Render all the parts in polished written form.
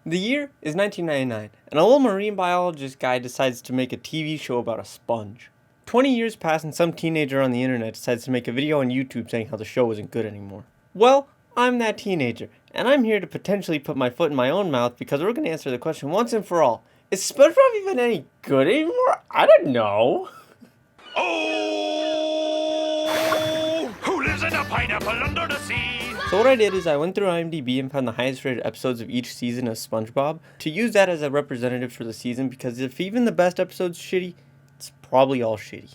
The year is 1999, and a little marine biologist guy decides to make a TV show about a sponge. 20 years pass and some teenager on the internet decides to make a video on YouTube saying how the show isn't good anymore. Well, I'm that teenager, and I'm here to potentially put my foot in my own mouth because we're going to answer the question once and for all. Is SpongeBob even any good anymore? I don't know. Oh! Who lives in a pineapple under the sea? So what I did is I went through IMDb and found the highest rated episodes of each season of SpongeBob to use that as a representative for the season, because if even the best episode's shitty, it's probably all shitty.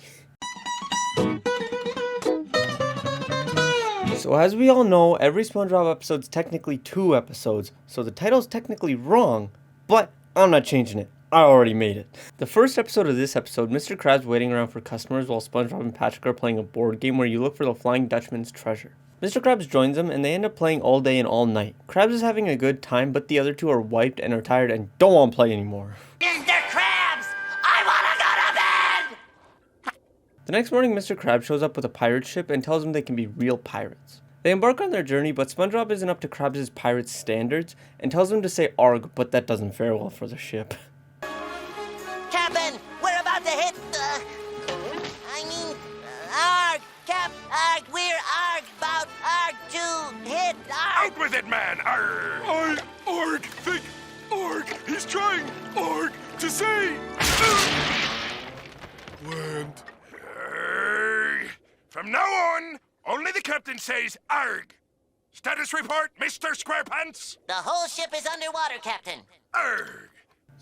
So as we all know, every SpongeBob episode's technically 2 episodes, so the title's technically wrong, but I'm not changing it. I already made it. The first episode of this episode, Mr. Krabs waiting around for customers while SpongeBob and Patrick are playing a board game where you look for the Flying Dutchman's treasure. Mr. Krabs joins them and they end up playing all day and all night. Krabs is having a good time, but the other two are wiped and are tired and don't want to play anymore. Mr. Krabs, I wanna go to bed! The next morning, Mr. Krabs shows up with a pirate ship and tells them they can be real pirates. They embark on their journey, but SpongeBob isn't up to Krabs' pirate standards and tells them to say arg, but that doesn't fare well for the ship. Captain, we're about to hit arg, Cap, arg, we're arg, about arg to hit arg. Out with it, man! Arg! Think! Arg! He's trying! Arg! To say! Land. Arg! From now on, only the captain says arg! Status report, Mr. SquarePants! The whole ship is underwater, Captain. Arg!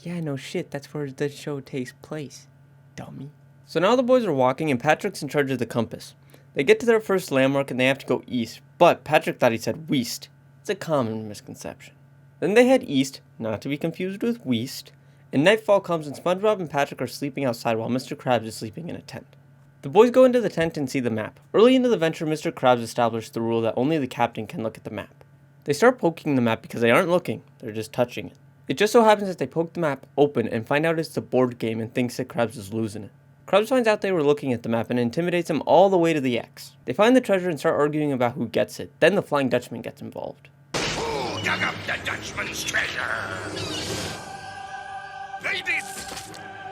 Yeah, no shit, that's where the show takes place, dummy. So now the boys are walking and Patrick's in charge of the compass. They get to their first landmark and they have to go east, but Patrick thought he said west. It's a common misconception. Then they head east, not to be confused with Weast, and nightfall comes and SpongeBob and Patrick are sleeping outside while Mr. Krabs is sleeping in a tent. The boys go into the tent and see the map. Early into the venture, Mr. Krabs established the rule that only the captain can look at the map. They start poking the map because they aren't looking, they're just touching it. It just so happens that they poke the map open and find out it's a board game and thinks that Krabs is losing it. Krabs finds out they were looking at the map and intimidates them all the way to the X. They find the treasure and start arguing about who gets it. Then the Flying Dutchman gets involved. Who dug up the Dutchman's treasure? Ladies!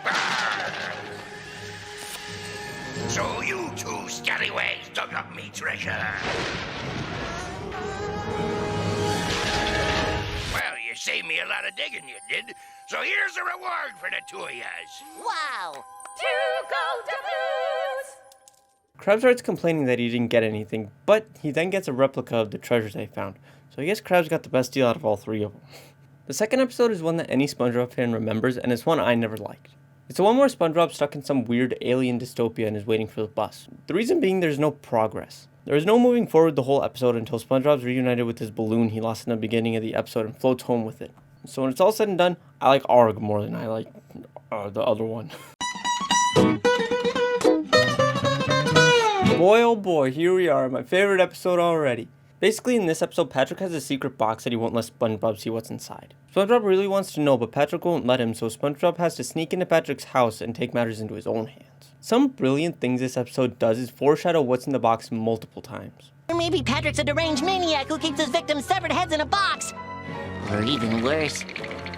Arg! So you two scallywags dug up me treasure. Well, you saved me a lot of digging, you did. So here's a reward for the two of yous. Wow. 2 golden blues! Krabs starts complaining that he didn't get anything, but he then gets a replica of the treasure they found. So I guess Krabs got the best deal out of all 3 of them. The second episode is one that any SpongeBob fan remembers, and it's one I never liked. It's the one where SpongeBob's stuck in some weird alien dystopia and is waiting for the bus. The reason being there's no progress. There is no moving forward the whole episode until SpongeBob's reunited with his balloon he lost in the beginning of the episode and floats home with it. So when it's all said and done, I like Arg more than I like the other one. Boy oh boy, here we are, my favorite episode already. Basically in this episode, Patrick has a secret box that he won't let SpongeBob see what's inside. SpongeBob really wants to know, but Patrick won't let him, so SpongeBob has to sneak into Patrick's house and take matters into his own hands. Some brilliant things this episode does is foreshadow what's in the box multiple times. Or maybe Patrick's a deranged maniac who keeps his victims' severed heads in a box. Or even worse,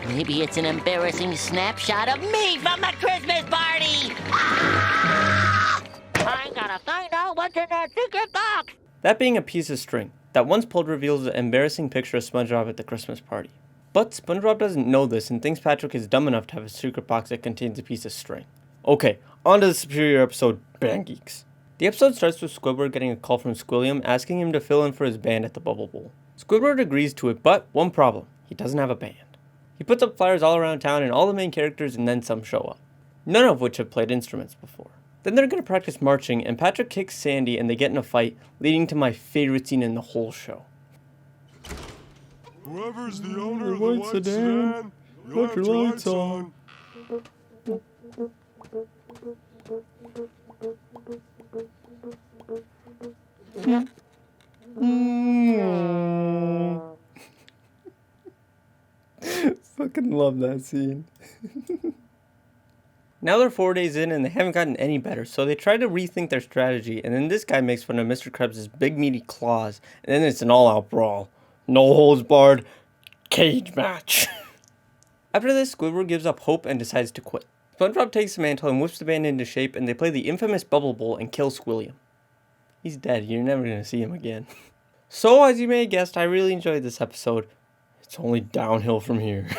maybe it's an embarrassing snapshot of me from the Christmas party! Ah! I gotta find out what's in that secret box! That being a piece of string that once pulled reveals an embarrassing picture of SpongeBob at the Christmas party. But SpongeBob doesn't know this and thinks Patrick is dumb enough to have a secret box that contains a piece of string. Okay, on to the superior episode, Band Geeks. The episode starts with Squidward getting a call from Squilliam asking him to fill in for his band at the Bubble Bowl. Squidward agrees to it, but one problem, he doesn't have a band. He puts up flyers all around town and all the main characters and then some show up, none of which have played instruments before. Then they're going to practice marching and Patrick kicks Sandy and they get in a fight, leading to my favorite scene in the whole show. Whoever's the owner of the white sedan, let your lights on. Fucking love that scene. Now they're 4 days in and they haven't gotten any better, so they try to rethink their strategy, and then this guy makes fun of Mr. Krabs' big meaty claws, and then it's an all-out brawl. No holds barred, cage match. After this, Squidward gives up hope and decides to quit. SpongeBob takes the mantle and whips the band into shape, and they play the infamous Bubble Bowl and kill Squilliam. He's dead, you're never going to see him again. So, as you may have guessed, I really enjoyed this episode. It's only downhill from here.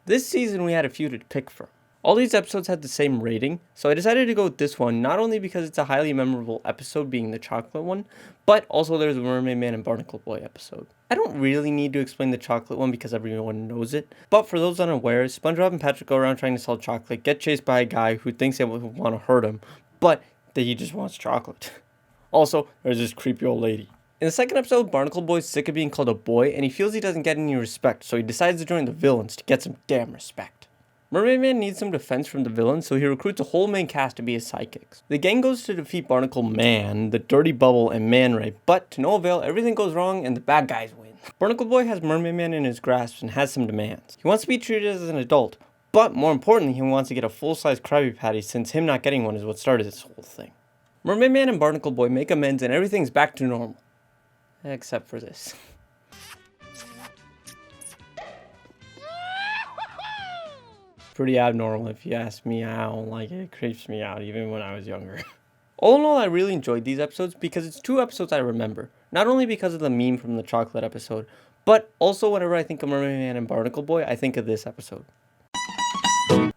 This season we had a few to pick from. All these episodes had the same rating, so I decided to go with this one, not only because it's a highly memorable episode being the chocolate one, but also there's a Mermaid Man and Barnacle Boy episode. I don't really need to explain the chocolate one because everyone knows it, but for those unaware, SpongeBob and Patrick go around trying to sell chocolate, get chased by a guy who thinks they want to hurt him, but that he just wants chocolate. Also, there's this creepy old lady. In the second episode, Barnacle Boy's sick of being called a boy, and he feels he doesn't get any respect, so he decides to join the villains to get some damn respect. Mermaid Man needs some defense from the villains, so he recruits a whole main cast to be his sidekicks. The gang goes to defeat Barnacle Man, the Dirty Bubble, and Man Ray, but to no avail, everything goes wrong and the bad guys win. Barnacle Boy has Mermaid Man in his grasp and has some demands. He wants to be treated as an adult, but more importantly, he wants to get a full-size Krabby Patty since him not getting one is what started this whole thing. Mermaid Man and Barnacle Boy make amends and everything's back to normal. Except for this. Pretty abnormal if you ask me. I don't like it. It creeps me out even when I was younger. All in all, I really enjoyed these episodes because it's 2 episodes I remember. Not only because of the meme from the chocolate episode, but also whenever I think of Mermaid Man and Barnacle Boy, I think of this episode.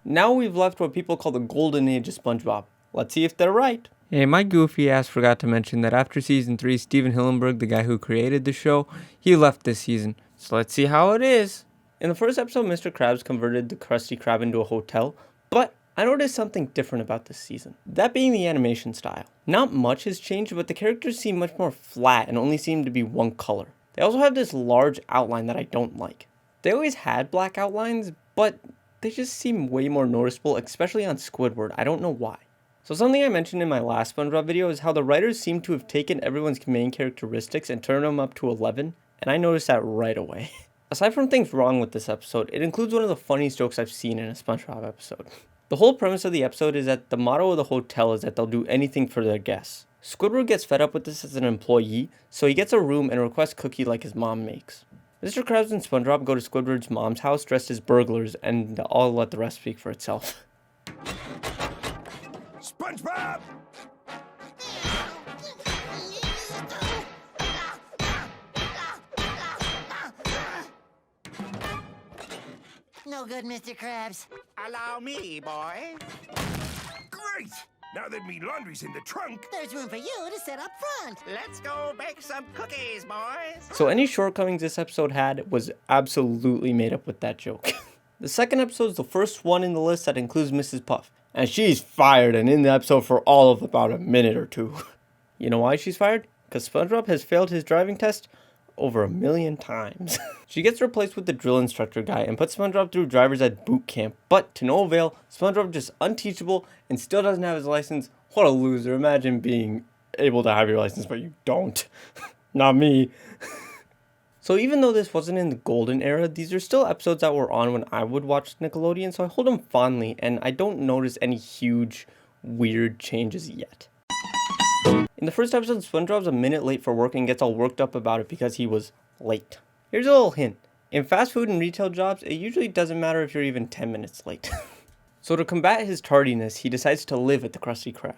Now we've left what people call the golden age of SpongeBob. Let's see if they're right. Hey, my goofy ass forgot to mention that after season 3, Steven Hillenburg, the guy who created the show, he left this season. So let's see how it is. In the first episode, Mr. Krabs converted the Krusty Krab into a hotel, but I noticed something different about this season. That being the animation style. Not much has changed, but the characters seem much more flat and only seem to be one color. They also have this large outline that I don't like. They always had black outlines, but they just seem way more noticeable, especially on Squidward. I don't know why. So something I mentioned in my last SpongeBob video is how the writers seem to have taken everyone's main characteristics and turned them up to 11, and I noticed that right away. Aside from things wrong with this episode, it includes one of the funniest jokes I've seen in a SpongeBob episode. The whole premise of the episode is that the motto of the hotel is that they'll do anything for their guests. Squidward gets fed up with this as an employee, so he gets a room and requests cookie like his mom makes. Mr. Krabs and SpongeBob go to Squidward's mom's house dressed as burglars, and I'll let the rest speak for itself. SpongeBob! No good, Mr. Krabs. Allow me, boy. Great! Now that me laundry's in the trunk, There's room for you to sit up front. Let's go bake some cookies, boys. So any shortcomings this episode had was absolutely made up with that joke. The second episode is the first one in the list that includes Mrs. Puff. And she's fired and in the episode for all of about a minute or 2. You know why she's fired? Because SpongeBob has failed his driving test over 1 million times. She gets replaced with the drill instructor guy and puts SpongeBob through driver's ed boot camp. But to no avail, SpongeBob just unteachable and still doesn't have his license. What a loser. Imagine being able to have your license but you don't. Not me. So even though this wasn't in the golden era, these are still episodes that were on when I would watch Nickelodeon, so I hold them fondly, and I don't notice any huge, weird changes yet. In the first episode, SpongeBob's a minute late for work and gets all worked up about it because he was late. Here's a little hint. In fast food and retail jobs, it usually doesn't matter if you're even 10 minutes late. So to combat his tardiness, he decides to live at the Krusty Krab.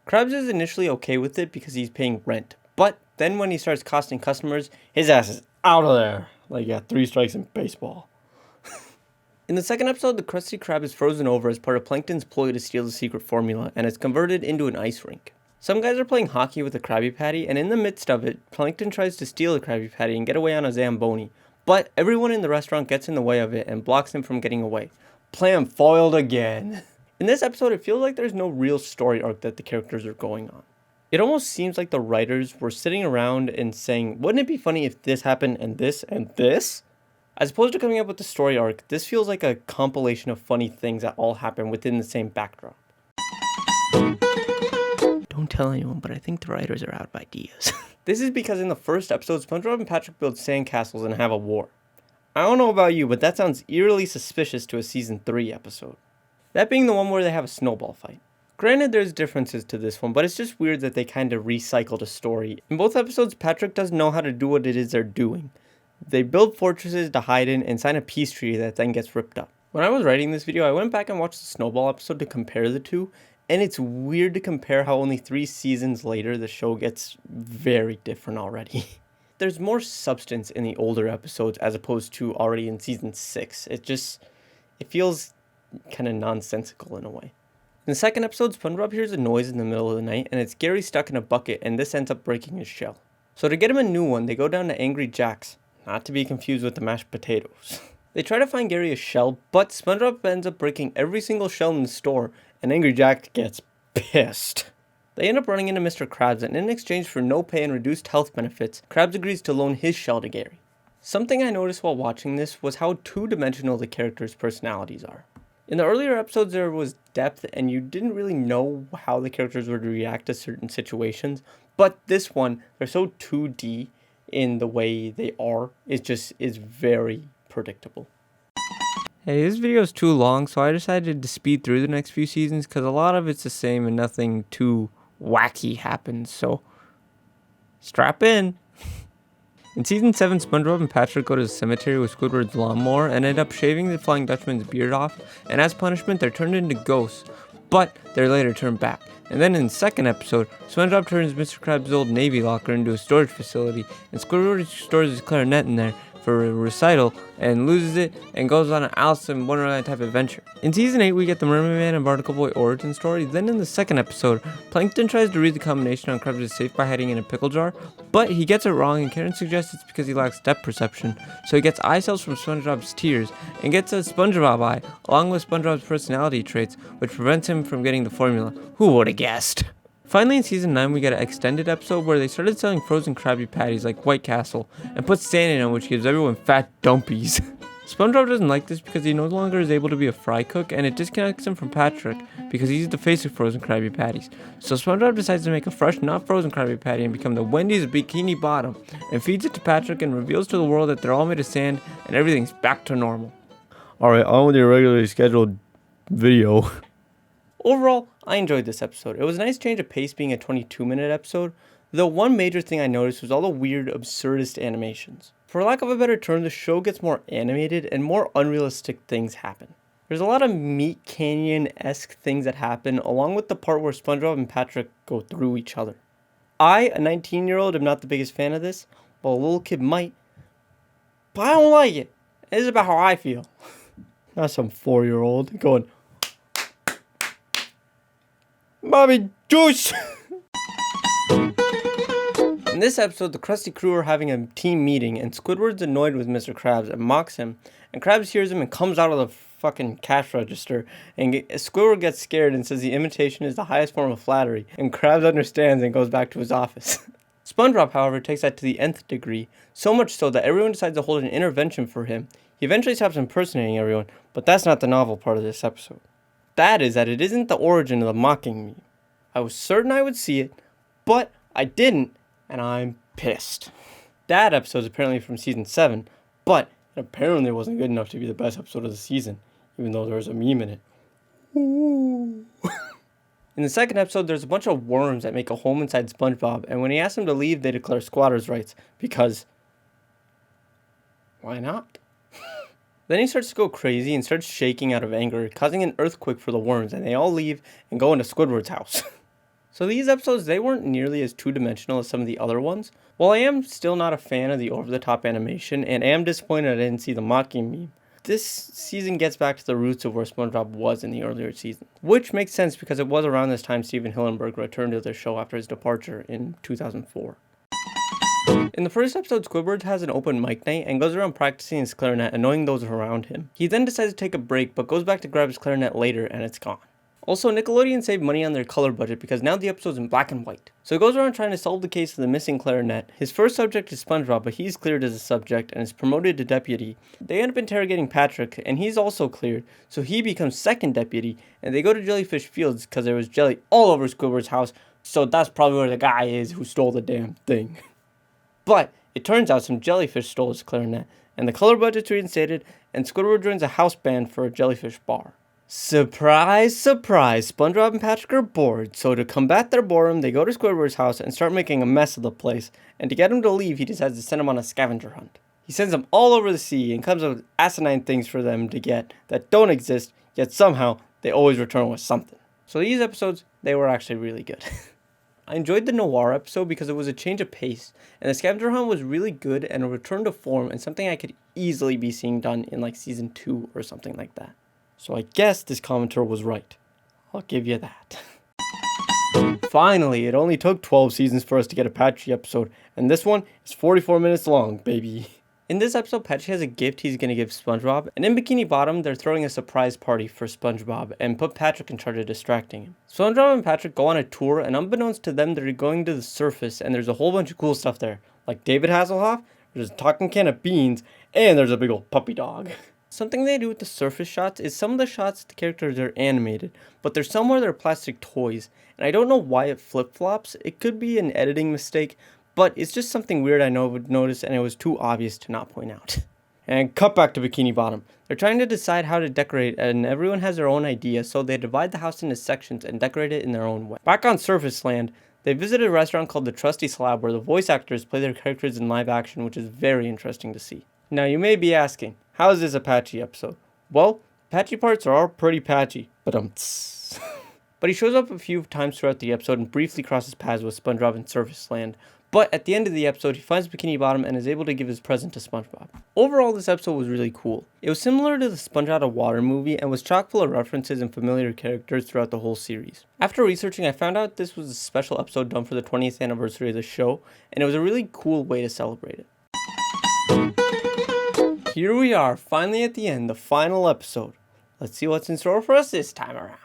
Krabs is initially okay with it because he's paying rent, but then when he starts costing customers, his ass is out of there. Like he got 3 strikes in baseball. In the second episode, the Krusty Krab is frozen over as part of Plankton's ploy to steal the secret formula, and it's converted into an ice rink. Some guys are playing hockey with a Krabby Patty, and in the midst of it, Plankton tries to steal the Krabby Patty and get away on a Zamboni, but everyone in the restaurant gets in the way of it and blocks him from getting away. Plan foiled again. In this episode, it feels like there's no real story arc that the characters are going on. It almost seems like the writers were sitting around and saying, wouldn't it be funny if this happened and this and this? As opposed to coming up with the story arc, this feels like a compilation of funny things that all happen within the same backdrop. Don't tell anyone, but I think the writers are out of ideas. This is because in the first episode, SpongeBob and Patrick build sandcastles and have a war. I don't know about you, but that sounds eerily suspicious to a season 3 episode. That being the one where they have a snowball fight. Granted, there's differences to this one, but it's just weird that they kind of recycled a story. In both episodes, Patrick doesn't know how to do what it is they're doing. They build fortresses to hide in and sign a peace treaty that then gets ripped up. When I was writing this video, I went back and watched the Snowball episode to compare the two, and it's weird to compare how only 3 seasons later the show gets very different already. There's more substance in the older episodes as opposed to already in season 6. It feels kind of nonsensical in a way. In the second episode, SpongeBob hears a noise in the middle of the night, and it's Gary stuck in a bucket, and this ends up breaking his shell. So to get him a new one, they go down to Angry Jack's, not to be confused with the mashed potatoes. They try to find Gary a shell, but SpongeBob ends up breaking every single shell in the store, and Angry Jack gets pissed. They end up running into Mr. Krabs, and in exchange for no pay and reduced health benefits, Krabs agrees to loan his shell to Gary. Something I noticed while watching this was how two-dimensional the characters' personalities are. In the earlier episodes there was depth and you didn't really know how the characters would react to certain situations, but this one, they're so 2D in the way they are, it just is very predictable. Hey, this video is too long, so I decided to speed through the next few seasons because a lot of it's the same and nothing too wacky happens, so strap in. In season 7, SpongeBob and Patrick go to the cemetery with Squidward's lawnmower and end up shaving the Flying Dutchman's beard off, and as punishment they're turned into ghosts, but they're later turned back. And then in the second episode, SpongeBob turns Mr. Krabs' old Navy locker into a storage facility, and Squidward stores his clarinet in there for a recital and loses it and goes on an Alice in Wonderland type adventure. In season 8 we get the Mermaid Man and Barnacle Boy origin story. Then in the second episode, Plankton tries to read the combination on Krabs' safe by hiding in a pickle jar, but he gets it wrong and Karen suggests it's because he lacks depth perception, so he gets eye cells from SpongeBob's tears and gets a SpongeBob eye along with SpongeBob's personality traits, which prevents him from getting the formula. Who would have guessed? Finally, in season 9, we get an extended episode where they started selling frozen Krabby Patties like White Castle and put sand in them, which gives everyone fat dumpies. SpongeBob doesn't like this because he no longer is able to be a fry cook, and it disconnects him from Patrick because he's the face of frozen Krabby Patties. So SpongeBob decides to make a fresh, not frozen Krabby Patty and become the Wendy's Bikini Bottom and feeds it to Patrick and reveals to the world that they're all made of sand and everything's back to normal. Alright, on with your regularly scheduled video. Overall, I enjoyed this episode. It was a nice change of pace being a 22-minute episode, though one major thing I noticed was all the weird, absurdist animations. For lack of a better term, the show gets more animated and more unrealistic things happen. There's a lot of Meat Canyon-esque things that happen, along with the part where SpongeBob and Patrick go through each other. I, a 19-year-old, am not the biggest fan of this, but a little kid might. But I don't like it. This is about how I feel. Not some 4-year-old going, Mommy juice! In this episode, the Krusty Crew are having a team meeting, and Squidward's annoyed with Mr. Krabs and mocks him, and Krabs hears him and comes out of the fucking cash register, and Squidward gets scared and says the imitation is the highest form of flattery, and Krabs understands and goes back to his office. SpongeBob, however, takes that to the nth degree, so much so that everyone decides to hold an intervention for him. He eventually stops impersonating everyone, but that's not the novel part of this episode. That is that it isn't the origin of the mocking meme. I was certain I would see it, but I didn't, and I'm pissed. That episode is apparently from season 7, but it apparently wasn't good enough to be the best episode of the season, even though there was a meme in it. Ooh. In the second episode, there's a bunch of worms that make a home inside SpongeBob, and when he asks them to leave, they declare squatters' rights, because why not? Then he starts to go crazy and starts shaking out of anger, causing an earthquake for the worms, and they all leave and go into Squidward's house. So these episodes, they weren't nearly as two-dimensional as some of the other ones. While I am still not a fan of the over-the-top animation, and am disappointed I didn't see the mocking meme, this season gets back to the roots of where SpongeBob was in the earlier season. Which makes sense because it was around this time Steven Hillenburg returned to the show after his departure in 2004. In the first episode, Squidward has an open mic night and goes around practicing his clarinet, annoying those around him. He then decides to take a break, but goes back to grab his clarinet later, and it's gone. Also, Nickelodeon saved money on their color budget because now the episode's in black and white. So he goes around trying to solve the case of the missing clarinet. His first subject is SpongeBob, but he's cleared as a subject and is promoted to deputy. They end up interrogating Patrick, and he's also cleared, so he becomes second deputy, and they go to Jellyfish Fields because there was jelly all over Squidward's house, so that's probably where the guy is who stole the damn thing. But it turns out some jellyfish stole his clarinet, and the color budget's reinstated, and Squidward joins a house band for a jellyfish bar. Surprise, surprise, SpongeBob and Patrick are bored, so to combat their boredom, they go to Squidward's house and start making a mess of the place, and to get him to leave, he decides to send him on a scavenger hunt. He sends them all over the sea and comes up with asinine things for them to get that don't exist, yet somehow they always return with something. So these episodes, they were actually really good. I enjoyed the noir episode because it was a change of pace, and the scavenger hunt was really good and a return to form and something I could easily be seeing done in like season 2 or something like that. So I guess this commenter was right. I'll give you that. Finally, it only took 12 seasons for us to get a Patchy episode, and this one is 44 minutes long, baby. In this episode, Patchy has a gift he's going to give SpongeBob, and in Bikini Bottom, they're throwing a surprise party for SpongeBob and put Patrick in charge of distracting him. SpongeBob and Patrick go on a tour, and unbeknownst to them, they're going to the surface, and there's a whole bunch of cool stuff there, like David Hasselhoff, there's a talking can of beans, and there's a big old puppy dog. Something they do with the surface shots is some of the shots the characters are animated, but there's some where they're plastic toys, and I don't know why it flip-flops. It could be an editing mistake, but it's just something weird I would notice, and it was too obvious to not point out. And cut back to Bikini Bottom. They're trying to decide how to decorate, and everyone has their own idea, so they divide the house into sections and decorate it in their own way. Back on Surface Land, they visited a restaurant called the Trusty Slab where the voice actors play their characters in live action, which is very interesting to see. Now you may be asking, how is this a Patchy episode? Well, patchy parts are all pretty patchy, but But he shows up a few times throughout the episode and briefly crosses paths with SpongeBob in Surface Land. But at the end of the episode, he finds Bikini Bottom and is able to give his present to SpongeBob. Overall, this episode was really cool. It was similar to the Sponge Out of Water movie and was chock full of references and familiar characters throughout the whole series. After researching, I found out this was a special episode done for the 20th anniversary of the show, and it was a really cool way to celebrate it. Here we are, finally at the end, the final episode. Let's see what's in store for us this time around.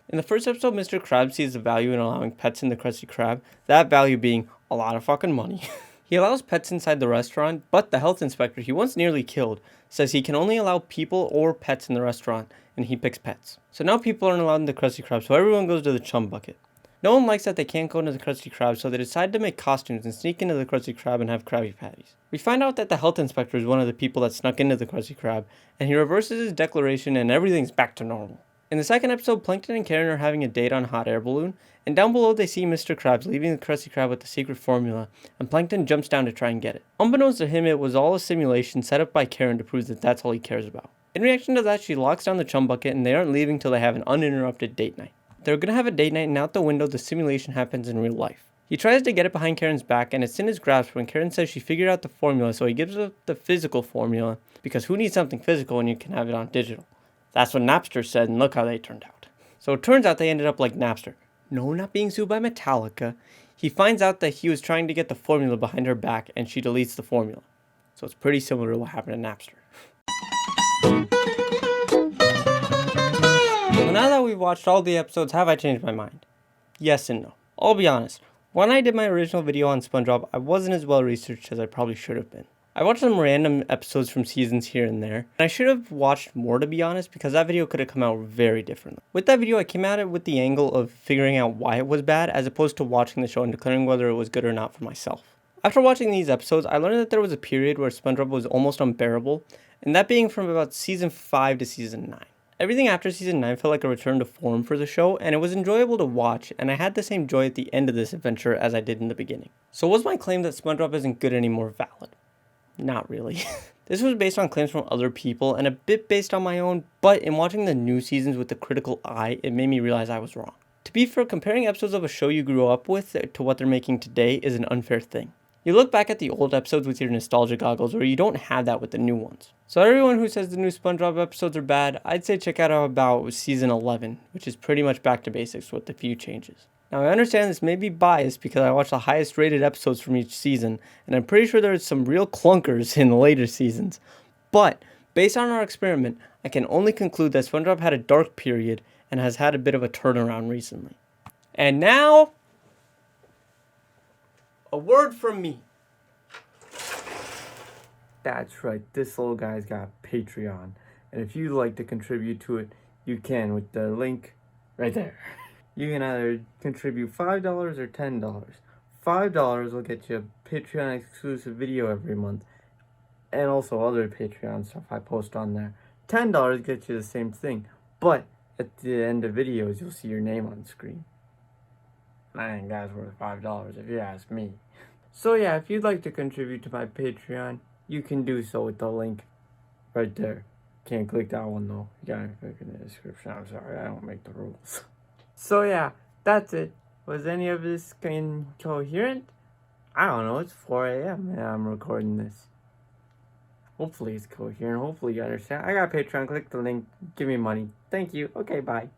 In the first episode, Mr. Krabs sees the value in allowing pets in the Krusty Krab, that value being a lot of fucking money. He allows pets inside the restaurant, but the health inspector he once nearly killed says he can only allow people or pets in the restaurant, and he picks pets. So now people aren't allowed in the Krusty Krab, so everyone goes to the chum bucket. No one likes that they can't go into the Krusty Krab, so they decide to make costumes and sneak into the Krusty Krab and have Krabby Patties. We find out that the health inspector is one of the people that snuck into the Krusty Krab, and he reverses his declaration and everything's back to normal. In the second episode, Plankton and Karen are having a date on a hot air balloon, and down below they see Mr. Krabs leaving the Krusty Krab with the secret formula, and Plankton jumps down to try and get it. Unbeknownst to him, it was all a simulation set up by Karen to prove that that's all he cares about. In reaction to that, she locks down the chum bucket, and they aren't leaving till they have an uninterrupted date night. They're gonna have a date night, and out the window, the simulation happens in real life. He tries to get it behind Karen's back, and it's in his grasp when Karen says she figured out the formula, so he gives her the physical formula, because who needs something physical when you can have it on digital? That's what Napster said, and look how they turned out. So it turns out they ended up like Napster. No, not being sued by Metallica. He finds out that he was trying to get the formula behind her back, and she deletes the formula. So it's pretty similar to what happened to Napster. So now that we've watched all the episodes, have I changed my mind? Yes and no. I'll be honest. When I did my original video on SpongeBob, I wasn't as well researched as I probably should have been. I watched some random episodes from seasons here and there, and I should have watched more to be honest, because that video could have come out very differently. With that video, I came at it with the angle of figuring out why it was bad, as opposed to watching the show and declaring whether it was good or not for myself. After watching these episodes, I learned that there was a period where SpongeBob was almost unbearable, and that being from about season 5 to season 9. Everything after season 9 felt like a return to form for the show, and it was enjoyable to watch, and I had the same joy at the end of this adventure as I did in the beginning. So was my claim that SpongeBob isn't good anymore valid? Not really. This was based on claims from other people and a bit based on my own, but in watching the new seasons with the critical eye, it made me realize I was wrong. To be fair, comparing episodes of a show you grew up with to what they're making today is an unfair thing. You look back at the old episodes with your nostalgia goggles, or you don't have that with the new ones. So everyone who says the new SpongeBob episodes are bad, I'd say check out about season 11, which is pretty much back to basics with a few changes. Now I understand this may be biased because I watched the highest rated episodes from each season, and I'm pretty sure there's some real clunkers in the later seasons. But, based on our experiment, I can only conclude that SpongeBob had a dark period and has had a bit of a turnaround recently. And now, a word from me. That's right, this little guy's got Patreon, and if you'd like to contribute to it, you can with the link right there. You can either contribute $5 or $10. $5 will get you a Patreon exclusive video every month, and also other Patreon stuff I post on there. $10 gets you the same thing, but at the end of videos, you'll see your name on screen. I think that's worth $5 if you ask me. So yeah, if you'd like to contribute to my Patreon, you can do so with the link right there. Can't click that one though. You gotta click in the description. I'm sorry, I don't make the rules. So yeah, that's it. Was any of this incoherent? I don't know. It's 4 a.m. and I'm recording this. Hopefully it's coherent. Hopefully you understand. I got Patreon. Click the link. Give me money. Thank you. Okay, bye.